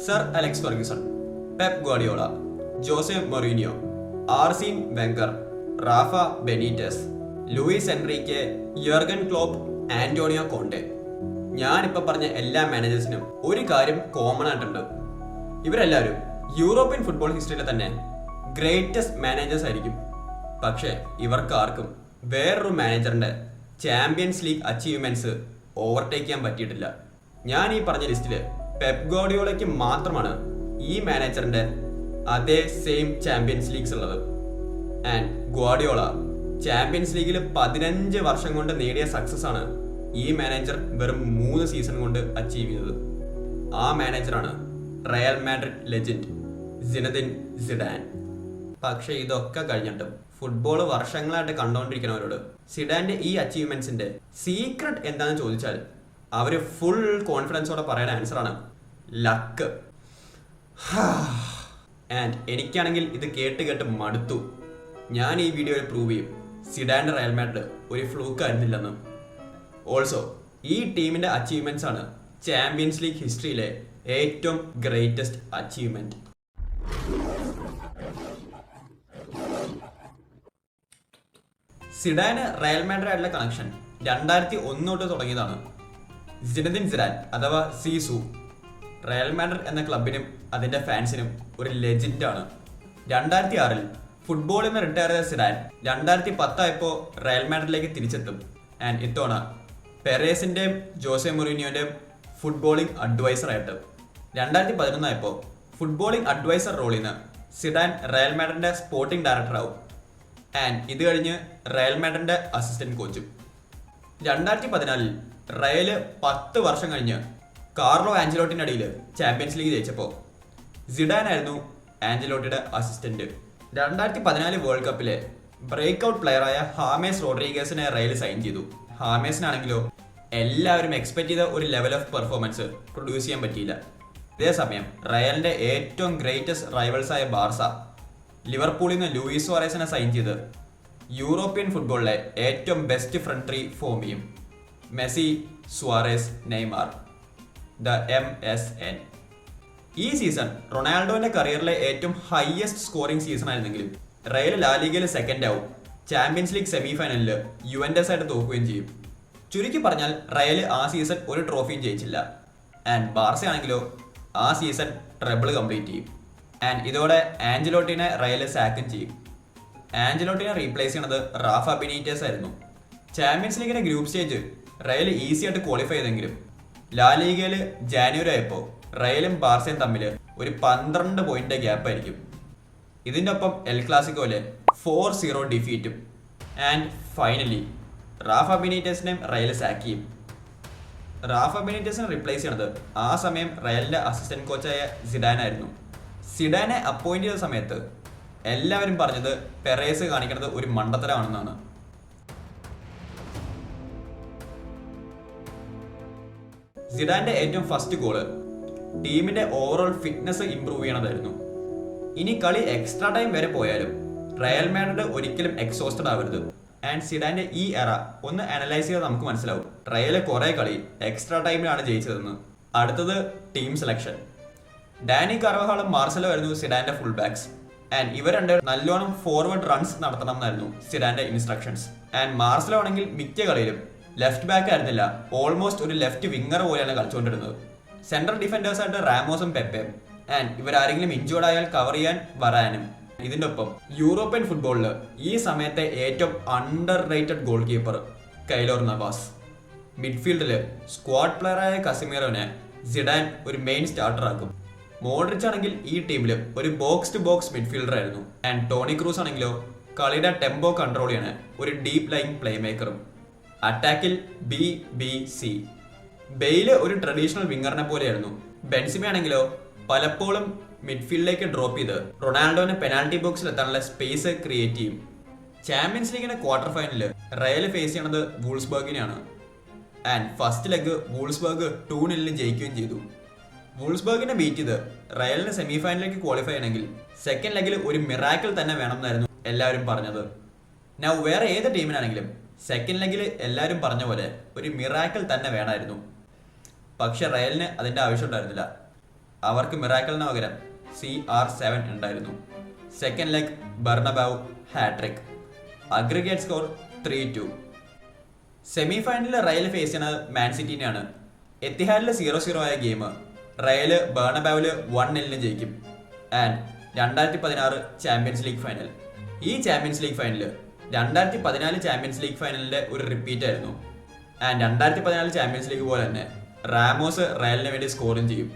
Sir Alex Ferguson, Pep Guardiola, Jose Mourinho, Arsene Wenger, Rafa Benitez, Luis Enrique, Jurgen Klopp, Antonio Conte. ഞാനിപ്പോൾ പറഞ്ഞ എല്ലാ മാനേജേഴ്സിനും ഒരു കാര്യം common ആയിട്ടുണ്ട്. ഇവരെല്ലാവരും യൂറോപ്യൻ ഫുട്ബോൾ ഹിസ്റ്ററിയിലെ തന്നെ ഗ്രേറ്റസ്റ്റ് മാനേജേഴ്സ് ആയിരിക്കും. പക്ഷേ ഇവർക്ക് ആർക്കും വേറൊരു മാനേജറിന്റെ ചാമ്പ്യൻസ് ലീഗ് അച്ചീവ്മെന്റ്സ് ഓവർടേക്ക് ചെയ്യാൻ പറ്റിയിട്ടില്ല. ഞാൻ ഈ പറഞ്ഞ ലിസ്റ്റിൽ പെപ് ഗാർഡിയോളയ്ക്ക് മാത്രമാണ് ഈ മാനേജറിന്റെ അതേ സെയിം ചാമ്പ്യൻസ് ലീഗ്സ് ഉള്ളത്. ആൻഡ് ഗാർഡിയോള ചാമ്പ്യൻസ് ലീഗിൽ 15 വർഷം കൊണ്ട് നേടിയ സക്സസ് ആണ് ഈ മാനേജർ വെറും 3 സീസൺ കൊണ്ട് അച്ചീവ് ചെയ്തത്. ആ മാനേജറാണ് Real Madrid legend Zinedine Zidane. പക്ഷെ ഇതൊക്കെ കഴിഞ്ഞിട്ടും ഫുട്ബോൾ വർഷങ്ങളായിട്ട് കണ്ടുകൊണ്ടിരിക്കുന്നവരോട് സിഡാന്റെ ഈ അച്ചീവ്മെന്റ്സിന്റെ സീക്രട്ട് എന്താണെന്ന് ചോദിച്ചാൽ അവര് ഫുൾ കോൺഫിഡൻസോടെ പറയുന്ന ആൻസറാണ് ലക്ക്. ആൻഡ് എനിക്കാണെങ്കിൽ ഇത് കേട്ട് കേട്ട് മടുത്തു. ഞാൻ ഈ വീഡിയോയിൽ പ്രൂവ് ചെയ്യും സിഡാന്റെ റയൽ മാഡ്രിഡ് ഒരു ഫ്ലൂക്ക് ആയിരുന്നില്ലെന്ന്. ഓൾസോ ഈ ടീമിന്റെ അച്ചീവ്മെന്റ്സ് ആണ് ചാമ്പ്യൻസ് ലീഗ് ഹിസ്റ്ററിയിലെ ഏറ്റവും ഗ്രേറ്റസ്റ്റ് അച്ചീവ്മെന്റ്. സിഡാന് റയൽ മാഡ്രിഡായിട്ടുള്ള കണക്ഷൻ 2001 തൊട്ട് തുടങ്ങിയതാണ്. സിനദിൻ സിഡാൻ അഥവാ സീസു റയൽ മാഡ്രിഡ് എന്ന ക്ലബിനും അതിന്റെ ഫാൻസിനും ഒരു ലെജൻഡാണ്. 2006 ഫുട്ബോളിൽ നിന്ന് റിട്ടയർ ചെയ്ത സിഡാൻ 2010 ആയപ്പോൾ റയൽ മാഡ്രിഡിലേക്ക് തിരിച്ചെത്തും. ആൻഡ് ഇത്തവണ പെരേസിന്റെയും ജോസെ മൊറീനിയോന്റെയും ഫുട്ബോളിംഗ് അഡ്വൈസർ ആയിട്ട്. 2011 ആയപ്പോൾ ഫുട്ബോളിംഗ് അഡ്വൈസർ റോളിൽ നിന്ന് സിഡാൻ റയൽ മാഡ്രിഡിന്റെ സ്പോർട്ടിംഗ് ഡയറക്ടർ ആവും. ആൻഡ് ഇത് കഴിഞ്ഞ് റയൽ മാഡ്രിഡിന്റെ അസിസ്റ്റന്റ് കോച്ചും. 2014 റയല് 10 വർഷം കഴിഞ്ഞ് കാർലോ ആഞ്ചലോട്ടിന്റെ അടിയിൽ ചാമ്പ്യൻസ് ലീഗ് ജയിച്ചപ്പോൾ സിഡാൻ ആയിരുന്നു ആഞ്ചലോട്ടിയുടെ അസിസ്റ്റന്റ്. 2014 വേൾഡ് കപ്പിലെ ബ്രേക്ക് ഔട്ട് പ്ലെയറായ ഹാമേസ് റോഡ്രിഗസിനെ റയൽ സൈൻ ചെയ്തു. ഹാമേസിനാണെങ്കിലോ എല്ലാവരും എക്സ്പെക്ട് ചെയ്ത ഒരു ലെവൽ ഓഫ് പെർഫോമൻസ് പ്രൊഡ്യൂസ് ചെയ്യാൻ പറ്റിയില്ല. ഇതേസമയം റയലിന്റെ ഏറ്റവും ഗ്രേറ്റസ്റ്റ് റൈവൽസായ ബാർസ ലിവർപൂളിൽ നിന്ന് ലൂയിസ് സുവാരസിനെ സൈൻ ചെയ്ത് യൂറോപ്യൻ ഫുട്ബോളിലെ ഏറ്റവും ബെസ്റ്റ് ഫ്രണ്ട് ത്രീ ഫോം ചെയ്യും. Messi, Suarez, Neymar, the MSN. ഈ സീസൺ റൊണാൾഡോന്റെ കരിയറിലെ ഏറ്റവും ഹയസ്റ്റ് സ്കോറിംഗ് സീസൺ ആയിരുന്നെങ്കിലും റയൽ ലാലിഗയിൽ സെക്കൻഡ് ആവും. ചാമ്പ്യൻസ് ലീഗ് സെമി ഫൈനലിൽ യുവന്റസ് ആയിട്ട് തോക്കുകയും ചെയ്യും. ചുരുക്കി പറഞ്ഞാൽ റയൽ ആ സീസൺ ഒരു ട്രോഫിയും ജയിച്ചില്ല. ആൻഡ് ബാർസ ആണെങ്കിലോ ആ സീസൺ ട്രെബിൾ കംപ്ലീറ്റ് ചെയ്യും. ആൻഡ് ഇതോടെ ആഞ്ചലോട്ടിനെ റയൽ സാക്കും ചെയ്യും. ആഞ്ചലോട്ടിനെ റീപ്ലേസ് ചെയ്യണത് റാഫ ബെനീറ്റസ് ആയിരുന്നു. ചാമ്പ്യൻസ് ലീഗിന്റെ ഗ്രൂപ്പ് സ്റ്റേജ് റയൽ ഈസി ആയിട്ട് ക്വാളിഫൈ ചെയ്തെങ്കിലും ലാലിഗയിൽ ജാനുവരി ആയപ്പോൾ റയലും ബാർസയും തമ്മിൽ ഒരു 12 പോയിന്റ് ഗ്യാപ്പ് ആയിരിക്കും. ഇതിൻ്റെ ഒപ്പം എൽ ക്ലാസിക്കോയിലെ 4-0 ഡിഫീറ്റും. ആൻഡ് ഫൈനലി റാഫ ബെനീറ്റസിനെയും റയൽ സാക്ക് ചെയ്യും. റാഫ ബെനീറ്റസിനെ റീപ്ലേസ് ചെയ്യണത് ആ സമയം റയലിന്റെ അസിസ്റ്റന്റ് കോച്ചായ സിഡാൻ ആയിരുന്നു. സിഡാനെ അപ്പോയിന്റ് ചെയ്ത സമയത്ത് എല്ലാവരും പറഞ്ഞത് പെരേസ് കാണിക്കുന്നത് ഒരു മണ്ടത്തരമാണെന്നാണ്. സിഡാന്റെ ഏറ്റവും ഫസ്റ്റ് ഗോള് ടീമിന്റെ ഓവറോൾ ഫിറ്റ്നസ് ഇംപ്രൂവ് ചെയ്യണതായിരുന്നു. ഇനി കളി എക്സ്ട്രാ ടൈം വരെ പോയാലും റയൽ മാഡ്രിഡ് ഒരിക്കലും എക്സോസ്റ്റഡ് ആവരുത്. ആൻഡ് സിഡാന്റെ ഈ എറ ഒന്ന് അനലൈസ് ചെയ്താൽ നമുക്ക് മനസ്സിലാവും റയല് കുറെ കളി എക്സ്ട്രാ ടൈമിലാണ് ജയിച്ചതെന്ന്. അടുത്തത് ടീം സെലക്ഷൻ. ഡാനി കാർവഹാളും മാർസലോ ആയിരുന്നു സിഡാന്റെ ഫുൾ ബാക്സ്. ആൻഡ് ഇവർ രണ്ട് നല്ലോണം ഫോർവേഡ് റൺസ് നടത്തണം എന്നായിരുന്നു സിഡാന്റെ ഇൻസ്ട്രക്ഷൻസ്. ആൻഡ് മാർസലോ ആണെങ്കിൽ മിക്ക കളിയിലും ലെഫ്റ്റ് ബാക്ക് ആയിരുന്നില്ല, ഓൾമോസ്റ്റ് ഒരു ലെഫ്റ്റ് വിങ്ങർ പോലെയാണ് കളിച്ചുകൊണ്ടിരുന്നത്. സെൻട്രൽ ഡിഫൻഡേഴ്സ് ആയിട്ട് റാമോസും പെപ്പയും. ആൻഡ് ഇവരാരെങ്കിലും ഇഞ്ചേർഡ് ആയാൽ കവർ ചെയ്യാൻ വരാനും. ഇതിന്റെ ഒപ്പം യൂറോപ്യൻ ഫുട്ബോളിൽ ഈ സമയത്തെ ഏറ്റവും underrated goalkeeper Keylor Navas. മിഡ്ഫീൽഡിൽ സ്ക്വാഡ് പ്ലെയറായ കസിമീറോനെ സിഡാൻ ഒരു മെയിൻ സ്റ്റാർട്ടർ ആക്കും. മോഡ്രിച്ച് ആണെങ്കിൽ ഈ ടീമിൽ ഒരു ബോക്സ് ടു ബോക്സ് മിഡ്ഫീൽഡർ ആയിരുന്നു. ആൻഡ് ടോണി ക്രൂസ് ആണെങ്കിലോ കളിയുടെ ടെമ്പോ കൺട്രോൾ ചെയ്യാൻ ഒരു deep line play മേക്കറും. അറ്റാക്കിൽ BBC. Bale ഒരു ട്രഡീഷണൽ വിങ്ങറിനെ പോലെയായിരുന്നു. ബെൻസിമ ആണെങ്കിലോ പലപ്പോഴും മിഡ്ഫീൽഡിലേക്ക് ഡ്രോപ്പ് ചെയ്ത് റൊണാൾഡോനെ പെനാൽറ്റി ബോക്സിൽ എത്താനുള്ള സ്പേസ് ക്രിയേറ്റ് ചെയ്യും. ചാമ്പ്യൻസ് ലീഗിന്റെ ക്വാർട്ടർ ഫൈനലിൽ റയൽ ഫേസ് ചെയ്യണത് വൂൾസ്ബർഗിനെയാണ്. ആൻഡ് ഫസ്റ്റ് ലെഗ് വൂൾസ്ബർഗ് 2-0 ജയിക്കുകയും ചെയ്തു. വൂൾസ്ബർഗിനെ ബീറ്റ് ചെയ്ത് റയലിന് സെമി ഫൈനലിലേക്ക് ക്വാളിഫൈ ചെയ്യണമെങ്കിൽ സെക്കൻഡ് ലെഗിൽ ഒരു മിറാക്കിൾ തന്നെ വേണമെന്നായിരുന്നു എല്ലാവരും പറഞ്ഞത്. നൗ വേറെ ഏത് ടീമിനാണെങ്കിലും സെക്കൻഡ് ലെഗിൽ എല്ലാവരും പറഞ്ഞ പോലെ ഒരു മിറാക്കിൾ തന്നെ വേണമായിരുന്നു. പക്ഷെ റയലിന് അതിന്റെ ആവശ്യം ഉണ്ടായിരുന്നില്ല. അവർക്ക് മിറാക്കിളിന് പകരം CR7 ഉണ്ടായിരുന്നു. Second leg Bernabeu hat trick. Aggregate score 3-2. Semi ഫൈനലിൽ റയൽ ഫേസ് ചെയ്യുന്നത് മാൻ സിറ്റിനെയാണ്. എത്തിഹാഡിൽ 0-0 ആയ ഗെയിം റയൽ ബെർണബാവിൽ 1-0 ജയിക്കും. And 2016 champions league final. ഈ champions league final 2014 champions league ഫൈനലിന്റെ ഒരു റിപ്പീറ്റ് ആയിരുന്നു. ആൻഡ് 2014 ചാമ്പ്യൻസ് ലീഗ് പോലെ തന്നെ റാമോസ് റയലിന് വേണ്ടി സ്കോറും ചെയ്യും.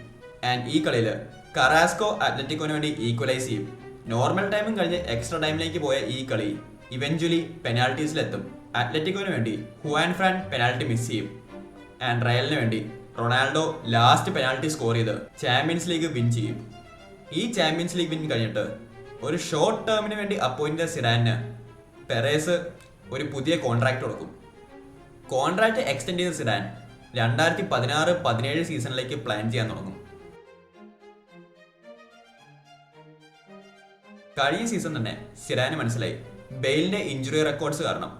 ആൻഡ് ഈ കളിയിൽ കറാസ്കോ അത്ലറ്റിക്കോന് വേണ്ടി ഈക്വലൈസ് ചെയ്യും. നോർമൽ ടൈമും കഴിഞ്ഞ് എക്സ്ട്രാ ടൈമിലേക്ക് പോയ ഈ കളി ഇവഞ്ച്വലി പെനാൽറ്റീസിലെത്തും. അത്ലറ്റിക്കോന് വേണ്ടി ഹുവാൻ ഫ്രാൻ പെനാൽറ്റി മിസ് ചെയ്യും. ആൻഡ് റയലിന് വേണ്ടി റൊണാൾഡോ ലാസ്റ്റ് പെനാൽറ്റി സ്കോർ ചെയ്ത് ചാമ്പ്യൻസ് ലീഗ് വിൻ ചെയ്യും. ഈ ചാമ്പ്യൻസ് ലീഗ് വിൻ കഴിഞ്ഞിട്ട് ഒരു ഷോർട്ട് ടേമിന് വേണ്ടി അപ്പോയിന്റ് ചെയ്ത സിഡാനിന് പെരേസ് ഒരു പുതിയ കോൺട്രാക്ട് കൊടുക്കും. കോൺട്രാക്ട് എക്സ്റ്റെൻഡ് ചെയ്ത സിഡാൻ 2016-17 സീസണിലേക്ക് പ്ലാൻ ചെയ്യാൻ തുടങ്ങും. കഴിഞ്ഞ സീസൺ തന്നെ സിഡാന് മനസ്സിലായി ബെയിലിന്റെ ഇഞ്ചുറി റെക്കോർഡ്സ് കാരണം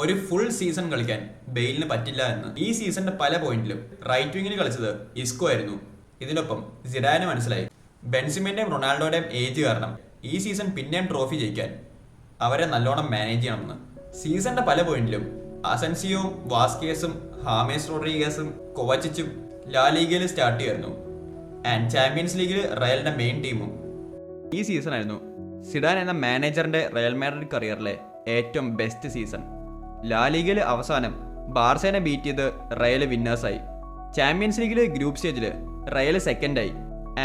ഒരു ഫുൾ സീസൺ കളിക്കാൻ ബെയിലിന് പറ്റില്ല എന്ന്. ഈ സീസണിന്റെ പല പോയിന്റിലും റൈറ്റ് വിങ്ങിന് കളിച്ചത് ഇസ്കോ ആയിരുന്നു. ഇതിനൊപ്പം സിഡാന് മനസ്സിലായി ബെൻസിമന്റെയും റൊണാൾഡോയുടെയും ഏജ് കാരണം ഈ സീസൺ പിന്നെയും ട്രോഫി ജയിക്കാൻ അവരെ നല്ലോണം മാനേജ് ചെയ്യണമെന്ന്. സീസണിന്റെ പല പോയിന്റിലും അസൻസിയോയും വാസ്കേസും ഹാമേസ് റോഡ്രിഗസും കൊവാച്ചിച്ചും ലാ ലീഗയിൽ സ്റ്റാർട്ട് ചെയ്യായിരുന്നു. ആൻഡ് ചാമ്പ്യൻസ് ലീഗിൽ റയലിന്റെ മെയിൻ ടീമും. ഈ സീസൺ ആയിരുന്നു സിഡാൻ എന്ന മാനേജറിന്റെ റയൽ മാഡ്രിഡ് കരിയറിലെ ഏറ്റവും ബെസ്റ്റ് സീസൺ. ലാ ലീഗിൽ അവസാനം ബാർസേനെ ബീറ്റ് ചെയ്ത് റയൽ വിന്നേഴ്സായി. ചാമ്പ്യൻസ് ലീഗിൽ ഗ്രൂപ്പ് സ്റ്റേജിൽ റയൽ സെക്കൻഡായി.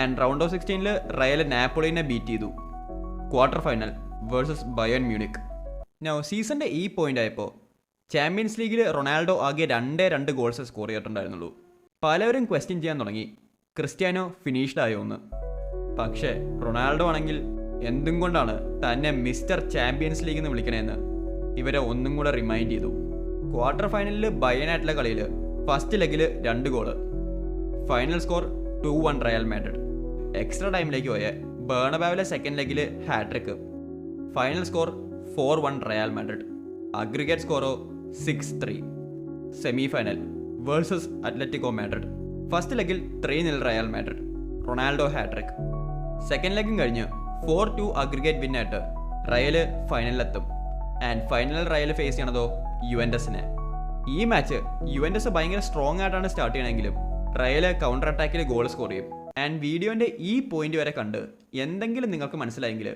ആൻഡ് റൗണ്ട് ഓഫ് 16 റയൽ നാപ്പോളിനെ ബീറ്റ് ചെയ്തു. Quarter final versus Bayern Munich. Now സീസണിന്റെ ഈ പോയിന്റ് ആയപ്പോൾ ചാമ്പ്യൻസ് ലീഗിൽ റൊണാൾഡോ ആകെ 2 ഗോൾസ് സ്കോർ ചെയ്തിട്ടുണ്ടായിരുന്നുള്ളൂ. പലവരും ക്വസ്റ്റ്യൻ ചെയ്യാൻ തുടങ്ങി ക്രിസ്ത്യാനോ ഫിനിഷ്ഡ് ആയോ എന്ന്. പക്ഷേ റൊണാൾഡോ ആണെങ്കിൽ എന്തും കൊണ്ടാണ് തന്നെ മിസ്റ്റർ ചാമ്പ്യൻസ് ലീഗ് എന്ന് വിളിക്കണേന്ന് ഇവരെ ഒന്നും കൂടെ റിമൈൻഡ് ചെയ്തു. ക്വാർട്ടർ ഫൈനലിൽ ബയേണായിട്ടുള്ള കളിയിൽ ഫസ്റ്റ് ലെഗിൽ 2 ഗോള്. Final score 2-1 Real Madrid. Extra ടൈമിലേക്ക് പോയ ബേർണബാവിലെ സെക്കൻഡ് ലെഗിൽ hat trick. Final score 4-1 Real Madrid. Aggregate സ്കോറോ 6-3. Semi final versus Atletico Madrid. First ലെഗിൽ 3-0 Real Madrid. Ronaldo hat trick. Second ലെഗും കഴിഞ്ഞ് 4-2 അഗ്രിഗേറ്റ് വിന്നായിട്ട് റയല് ഫൈനലിലെത്തും. ആൻഡ് ഫൈനൽ റയൽ ഫേസ് ചെയ്യണതോ യുവൻറ്റസിനെ. ഈ മാച്ച് യുവൻറ്റസ് ഭയങ്കര സ്ട്രോങ് ആയിട്ടാണ് സ്റ്റാർട്ട് ചെയ്യണമെങ്കിലും റയല് കൗണ്ടർ അറ്റാക്കിൽ ഗോൾ സ്കോർ ചെയ്യും. ആൻഡ് വീഡിയോന്റെ ഈ പോയിന്റ് വരെ കണ്ട് എന്തെങ്കിലും നിങ്ങൾക്ക് മനസ്സിലായെങ്കിൽ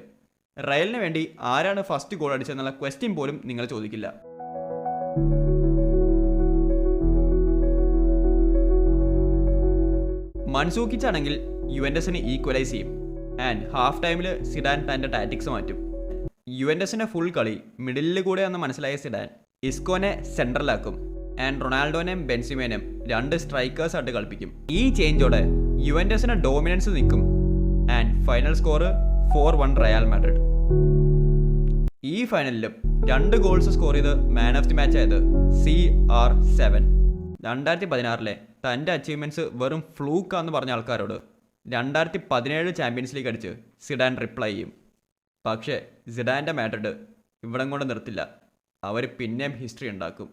റയലിന് വേണ്ടി ആരാണ് ഫസ്റ്റ് ഗോൾ അടിച്ചതെന്നുള്ള ക്വസ്റ്റ്യൻ പോലും നിങ്ങൾ ചോദിക്കില്ല. മൻസൂക്കിച്ചാണെങ്കിൽ യുവൻറ്റസിനെ ഈക്വലൈസ് ചെയ്യും. ആൻഡ് ഹാഫ് ടൈമിൽ സിഡാൻ തൻ്റെ ടാറ്റിക്സ് മാറ്റും. യുവൻറ്റസിന്റെ ഫുൾ കളി മിഡിലിൽ കൂടെയാണെന്ന് മനസ്സിലായ സിഡാൻ ഇസ്കോനെ സെൻട്രലാക്കും. ആൻഡ് റൊണാൾഡോനെയും ബെൻസിമേനെയും 2 സ്ട്രൈക്കേഴ്സ് ആയിട്ട് കളിപ്പിക്കും. ഈ ചേഞ്ചോടെ യുവൻറ്റസിന് ഡോമിനൻസ് നിൽക്കും. And final score 4-1 Real Madrid. ഈ ഫൈനലിലും 2 ഗോൾസ് സ്കോർ ചെയ്ത് മാൻ ഓഫ് ദി മാച്ച് ആയത് CR7. 2016 തൻ്റെ അച്ചീവ്മെന്റ്സ് വെറും ഫ്ലൂക്കാന്ന് പറഞ്ഞ ആൾക്കാരോട് 2017 ചാമ്പ്യൻസ് ലീഗ് അടിച്ച് സിഡാൻ റിപ്ലൈ ചെയ്യും. പക്ഷേ സിഡാൻ്റെ മാഡ്രിഡ് ഇവിടം കൊണ്ട് നിർത്തില്ല. അവർ പിന്നെയും ഹിസ്റ്ററി ഉണ്ടാക്കും.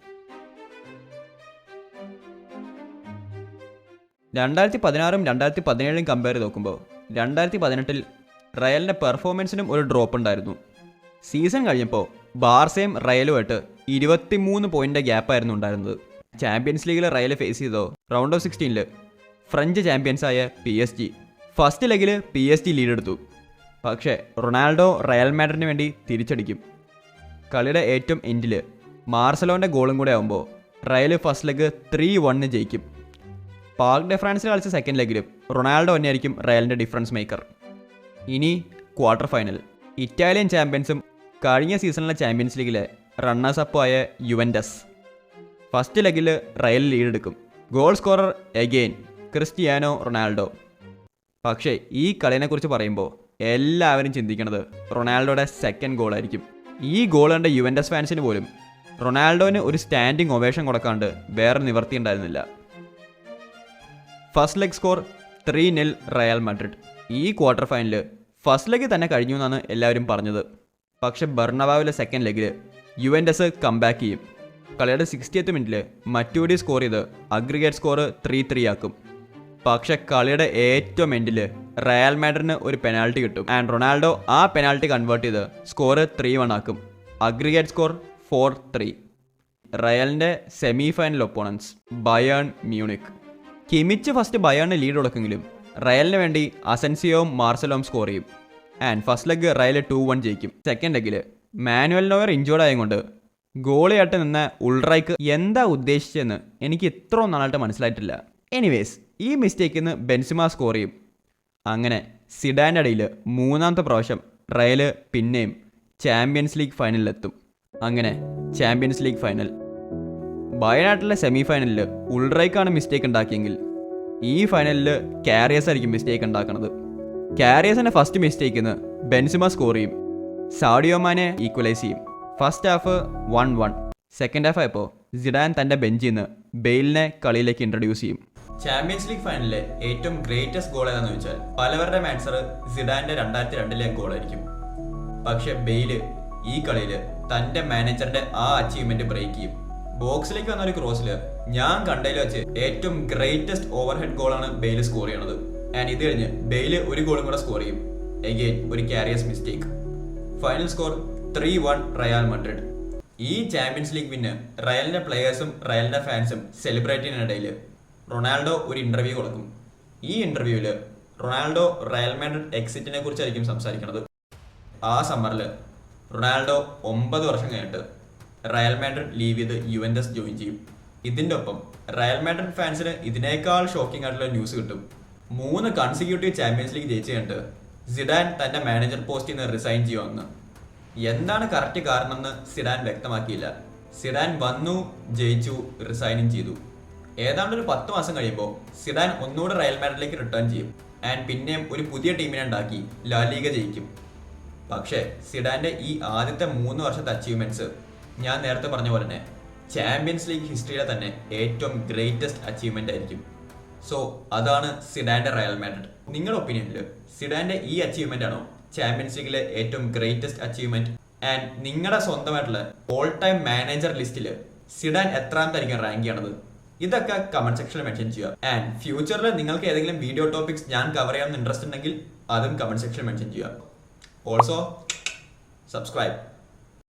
2016 2017 കമ്പയർ ചെയ്ത് നോക്കുമ്പോൾ 2018 റയലിൻ്റെ പെർഫോമൻസിനും ഒരു ഡ്രോപ്പ് ഉണ്ടായിരുന്നു. സീസൺ കഴിഞ്ഞപ്പോൾ ബാർസയും റയലുമായിട്ട് 23 പോയിൻ്റ് ഗ്യാപ്പായിരുന്നു ഉണ്ടായിരുന്നത്. ചാമ്പ്യൻസ് ലീഗിൽ റയൽ ഫേസ് ചെയ്തോ റൗണ്ട് ഓഫ് 16 ഫ്രഞ്ച് ചാമ്പ്യൻസായ PSG. ഫസ്റ്റ് ലെഗിൽ PSG ലീഡ് എടുത്തു. പക്ഷേ റൊണാൾഡോ റയൽ മാഡ്രിഡിന് വേണ്ടി തിരിച്ചടിക്കും. കളിയുടെ ഏറ്റവും എൻഡിൽ മാർസലോൻ്റെ ഗോളും കൂടെ ആകുമ്പോൾ റയൽ ഫസ്റ്റ് ലെഗ് 3-1 ജയിക്കും. പാർക്ക് ഡെ ഫ്രാൻസിൽ കളിച്ച സെക്കൻഡ് ലെഗിലും റൊണാൾഡോ തന്നെയായിരിക്കും റയലിൻ്റെ ഡിഫറൻസ് മേക്കർ. ഇനി ക്വാർട്ടർ ഫൈനൽ ഇറ്റാലിയൻ ചാമ്പ്യൻസും കഴിഞ്ഞ സീസണിലെ ചാമ്പ്യൻസ് ലീഗിലെ റണ്ണേഴ്സ് അപ്പ് ആയ യുവൻറ്റസ്. ഫസ്റ്റ് ലെഗിൽ റയൽ ലീഡ് എടുക്കും. Goal scorer again Cristiano Ronaldo. പക്ഷേ ഈ കളിയെക്കുറിച്ച് പറയുമ്പോൾ എല്ലാവരും ചിന്തിക്കുന്നത് റൊണാൾഡോയുടെ സെക്കൻഡ് ഗോളായിരിക്കും. ഈ ഗോൾ കണ്ട യുവൻറ്റസ് ഫാൻസിന് പോലും റൊണാൾഡോന് ഒരു സ്റ്റാൻഡിംഗ് ഒവേഷൻ കൊടുക്കാണ്ട് വേറെ നിവർത്തി ഉണ്ടായിരുന്നില്ല. First leg score 3-0 Real Madrid. ഈ ക്വാർട്ടർ ഫൈനലിൽ ഫസ്റ്റ് ലെഗ് തന്നെ കഴിഞ്ഞു എന്നാണ് എല്ലാവരും പറഞ്ഞത്. പക്ഷെ ബെർണബാവിലെ സെക്കൻഡ് ലെഗിൽ യുവൻറ്റസ് കംബാക്ക് ചെയ്യും. കളിയുടെ 60th മിനിറ്റിൽ മറ്റൂടി സ്കോർ ചെയ്ത് അഗ്രിഗേറ്റ് സ്കോർ 3-3 ആക്കും. പക്ഷെ കളിയുടെ ഏറ്റവും എൻഡിൽ റയൽ മാഡ്രിഡിന് ഒരു പെനാൽറ്റി കിട്ടും ആൻഡ് റൊണാൾഡോ ആ പെനാൽറ്റി കൺവേർട്ട് ചെയ്ത് സ്കോർ 3-1 ആക്കും. Aggregate score 4-3. റയലിൻ്റെ semi final opponents Bayern Munich. Kimmich first ബയേണിന് ലീഡ് കൊടുക്കെങ്കിലും റയലിന് വേണ്ടി അസൻസിയോവും മാർസലോവും സ്കോർ ചെയ്യും ആൻഡ് ഫസ്റ്റ് ലെഗ് റയൽ 2-1 ജയിക്കും. സെക്കൻഡ് ലെഗിൽ മാനുവൽ നോയർ ഇഞ്ചോർഡ് ആയതുകൊണ്ട് ഗോളിയായിട്ട് നിന്ന ഉൾറൈക്ക് എന്താ ഉദ്ദേശിച്ചതെന്ന് എനിക്ക് ഇത്ര നാളായിട്ട് മനസ്സിലായിട്ടില്ല. എനിവേസ് ഈ മിസ്റ്റേക്കിൽ നിന്ന് ബെൻസിമ സ്കോർ ചെയ്യും. അങ്ങനെ സിഡാൻ്റെ ഇടയിൽ മൂന്നാമത്തെ പ്രാവശ്യം റയൽ പിന്നെയും ചാമ്പ്യൻസ് ലീഗ് ഫൈനലിലെത്തും. അങ്ങനെ ചാമ്പ്യൻസ് ലീഗ് ഫൈനൽ. വയനാട്ടിലെ സെമി ഫൈനലിൽ ഉൾറൈക്കാണ് മിസ്റ്റേക്ക് ഉണ്ടാക്കിയെങ്കിൽ ഈ ഫൈനലിൽ കാരിയസ് ആയിരിക്കും മിസ്റ്റേക്ക് ഉണ്ടാക്കുന്നത്. കാരിയസിൻ്റെ ഫസ്റ്റ് മിസ്റ്റേക്കിൽ നിന്ന് ബെൻസിമ സ്കോർ ചെയ്യും. സാഡിയോ മാനെ ഈക്വലൈസ് ചെയ്യും. First half 1-1. സെക്കൻഡ് ഹാഫ് ആയപ്പോൾ സിഡാൻ തൻ്റെ ബെഞ്ചിൽ നിന്ന് ബെയിലിനെ കളിയിലേക്ക് ഇൻട്രൊഡ്യൂസ് ചെയ്യും. ചാമ്പ്യൻസ് ലീഗ് ഫൈനലിലെ ഏറ്റവും ഗ്രേറ്റസ്റ്റ് ഗോൾ ഏതാണെന്ന് ചോദിച്ചാൽ പലവരുടെ ആൻസർ സിഡാന്റെ 2002 ഗോളായിരിക്കും. പക്ഷെ ബെയില് ഈ കളിയിൽ തൻ്റെ മാനേജറിന്റെ ആ അച്ചീവ്മെന്റ് ബ്രേക്ക് ചെയ്യും. ബോക്സിലേക്ക് വന്ന ഒരു ക്രോസിൽ ഞാൻ കണ്ടതിൽ വെച്ച് ഏറ്റവും ഗ്രേറ്റസ്റ്റ് ഓവർഹെഡ് ഗോളാണ് ബെയില് സ്കോർ ചെയ്യണത്. ആൻഡ് ഇത് കഴിഞ്ഞ് ബെയില് ഒരു ഗോളും കൂടെ സ്കോർ ചെയ്യും. എഗെയിൻ ഒരു carriers mistake. Final score 3-1 Real Madrid. ഈ ചാമ്പ്യൻസ് ലീഗ് വിന്ന് റയലിന്റെ പ്ലെയേഴ്സും റയലിന്റെ ഫാൻസും സെലിബ്രേറ്റ് ചെയ്യുന്നതിനിടയിൽ റൊണാൾഡോ ഒരു ഇന്റർവ്യൂ കൊടുക്കും. ഈ ഇന്റർവ്യൂവിൽ റൊണാൾഡോ റയൽ മാഡ്രിഡ് എക്സിറ്റിനെ കുറിച്ചായിരിക്കും സംസാരിക്കുന്നത്. ആ സമ്മറിൽ റൊണാൾഡോ 9 വർഷം കഴിഞ്ഞിട്ട് റയൽ മാഡ്രിഡ് ലീവ് ചെയ്ത് യുവന്റസ് ജോയിൻ ചെയ്യും. ഇതിൻ്റെ ഒപ്പം റയൽ മാഡ്രിഡ് ഫാൻസിന് ഇതിനേക്കാൾ ഷോക്കിംഗ് ആയിട്ടുള്ള ന്യൂസ് കിട്ടും. 3 കൺസിക്യൂട്ടീവ് ചാമ്പ്യൻസ് ലീഗ് ജയിച്ചു കഴിഞ്ഞിട്ട് സിഡാൻ തൻ്റെ മാനേജർ പോസ്റ്റിൽ നിന്ന് റിസൈൻ ചെയ്യുമെന്ന്. എന്താണ് കറക്റ്റ് കാരണമെന്ന് സിഡാൻ വ്യക്തമാക്കിയില്ല. സിഡാൻ വന്നു, ജയിച്ചു, റിസൈനും ചെയ്തു. ഏതാണ്ട് ഒരു 10 മാസം കഴിയുമ്പോൾ സിഡാൻ ഒന്നുകൂടെ റയൽ മാഡ്രിഡിലേക്ക് റിട്ടേൺ ചെയ്യും ആൻഡ് പിന്നെയും ഒരു പുതിയ ടീമിനെ ഉണ്ടാക്കി ലാ ലീഗ ജയിക്കും. പക്ഷേ സിഡാന്റെ ഈ ആദ്യത്തെ 3 വർഷത്തെ അച്ചീവ്മെന്റ്സ് ഞാൻ നേരത്തെ പറഞ്ഞ പോലെ തന്നെ ചാമ്പ്യൻസ് ലീഗ് ഹിസ്റ്ററിയിലെ തന്നെ ഏറ്റവും ഗ്രേറ്റസ്റ്റ് അച്ചീവ്മെന്റ് ആയിരിക്കും. സോ അതാണ് സിഡാന്റെ റയൽ മാഡ്രിഡ്. നിങ്ങളുടെ ഒപ്പീനിയനിൽ സിഡാന്റെ ഈ അച്ചീവ്മെന്റ് ആണോ ചാമ്പ്യൻസ് ലീഗിലെ ഏറ്റവും ഗ്രേറ്റസ്റ്റ് അച്ചീവ്മെന്റ്? ആൻഡ് നിങ്ങളുടെ സ്വന്തമായിട്ടുള്ള ഓൾ ടൈം മാനേജർ ലിസ്റ്റിൽ സിഡാൻ എത്രാമത്തായിരിക്കും റാങ്ക് ചെയ്യണത്? ഇതൊക്കെ കമന്റ് സെക്ഷനിൽ മെൻഷൻ ചെയ്യുക. ആൻഡ് ഫ്യൂച്ചറിൽ നിങ്ങൾക്ക് ഏതെങ്കിലും വീഡിയോ ടോപ്പിക്സ് ഞാൻ കവർ ചെയ്യാൻ ഇൻട്രസ്റ്റ് ഉണ്ടെങ്കിൽ അതും കമന്റ് സെക്ഷനിൽ മെൻഷൻ ചെയ്യുക. Also subscribe.